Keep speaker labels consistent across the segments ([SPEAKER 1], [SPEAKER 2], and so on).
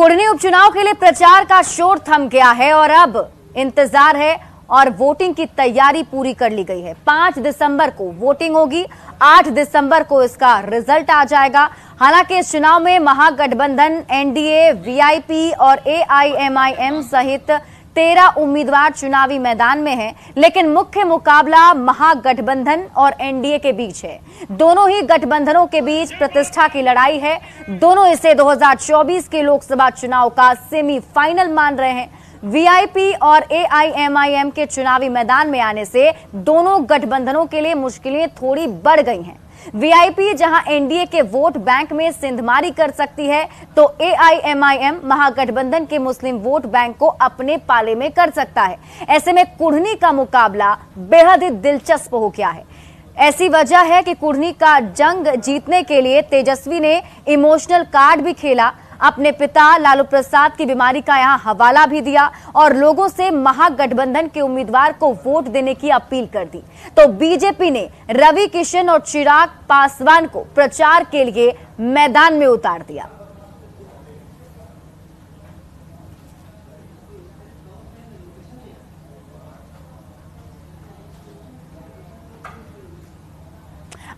[SPEAKER 1] कुढ़नी उपचुनाव के लिए प्रचार का शोर थम गया है और अब इंतजार है और वोटिंग की तैयारी पूरी कर ली गई है। 5 दिसंबर को वोटिंग होगी, 8 दिसंबर को इसका रिजल्ट आ जाएगा। हालांकि इस चुनाव में महागठबंधन, एनडीए, वीआईपी और एआईएमआईएम सहित 13 उम्मीदवार चुनावी मैदान में हैं, लेकिन मुख्य मुकाबला महागठबंधन और एनडीए के बीच है। दोनों ही गठबंधनों के बीच प्रतिष्ठा की लड़ाई है। दोनों इसे 2024 के लोकसभा चुनाव का सेमीफाइनल मान रहे हैं। वीआईपी और एआईएमआईएम के चुनावी मैदान में आने से दोनों गठबंधनों के लिए मुश्किलें थोड़ी बढ़ गई हैं। वीआईपी जहां एनडीए के वोट बैंक में सिंधमारी कर सकती है, तो एआईएमआईएम महागठबंधन के मुस्लिम वोट बैंक को अपने पाले में कर सकता है। ऐसे में कुढ़नी का मुकाबला बेहद ही दिलचस्प हो गया है। ऐसी वजह है कि कुढ़नी का जंग जीतने के लिए तेजस्वी ने इमोशनल कार्ड भी खेला, अपने पिता लालू प्रसाद की बीमारी का यहां हवाला भी दिया और लोगों से महागठबंधन के उम्मीदवार को वोट देने की अपील कर दी। तो बीजेपी ने रवि किशन और चिराग पासवान को प्रचार के लिए मैदान में उतार दिया।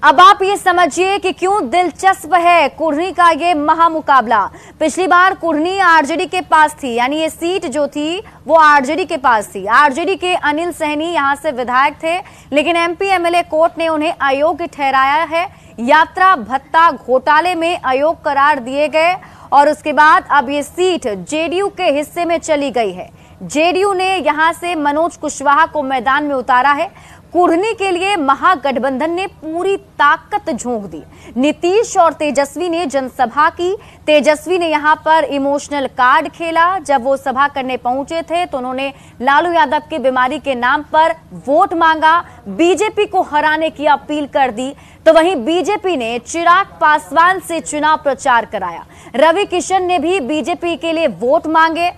[SPEAKER 1] अब आप ये समझिए कि क्यों दिलचस्प है कुढ़नी का ये महामुकाबला। पिछली बार कुढ़नी आरजेडी के पास थी, यानी ये सीट जो थी वो आरजेडी के पास थी। आरजेडी के अनिल सहनी यहां से विधायक थे, लेकिन एमपी एमएलए कोर्ट ने उन्हें अयोग्य ठहराया है। यात्रा भत्ता घोटाले में अयोग्य करार दिए गए और उसके बाद अब ये सीट जेडीयू के हिस्से में चली गई है। जेडीयू ने यहां से मनोज कुशवाहा को मैदान में उतारा है। कुढ़नी के लिए महागठबंधन ने पूरी ताकत झोंक दी। नीतीश और तेजस्वी ने जनसभा की। तेजस्वी ने यहां पर इमोशनल कार्ड खेला। जब वो सभा करने पहुंचे थे तो उन्होंने लालू यादव की बीमारी के नाम पर वोट मांगा, बीजेपी को हराने की अपील कर दी। तो वहीं बीजेपी ने चिराग पासवान से चुनाव प्रचार कराया। रवि किशन ने भी बीजेपी के लिए वोट मांगे।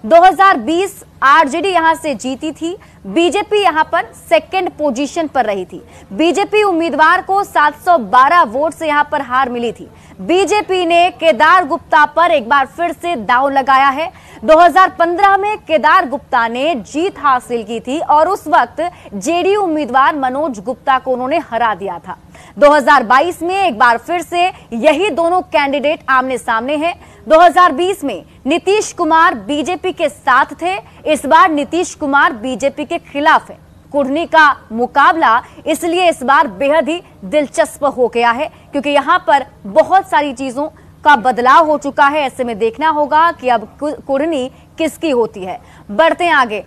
[SPEAKER 1] 2020 आरजेडी यहां से जीती थी, बीजेपी यहां पर सेकंड पोजीशन पर रही थी। बीजेपी उम्मीदवार को 712 वोट से यहां पर हार मिली थी। बीजेपी ने केदार गुप्ता पर एक बार फिर से दांव लगाया है। 2015 में केदार गुप्ता ने जीत हासिल की थी और उस वक्त जेडीयू उम्मीदवार मनोज गुप्ता को उन्होंने हरा दिया था। 2022 में एक बार फिर से यही दोनों कैंडिडेट आमने सामने हैं। 2020 में नीतीश कुमार बीजेपी के साथ थे, इस बार नीतीश कुमार बीजेपी के खिलाफ है। कुढ़नी का मुकाबला इसलिए इस बार बेहद ही दिलचस्प हो गया है क्योंकि यहां पर बहुत सारी चीजों का बदलाव हो चुका है। ऐसे में देखना होगा कि अब कुढ़नी किसकी होती है। बढ़ते हैं आगे।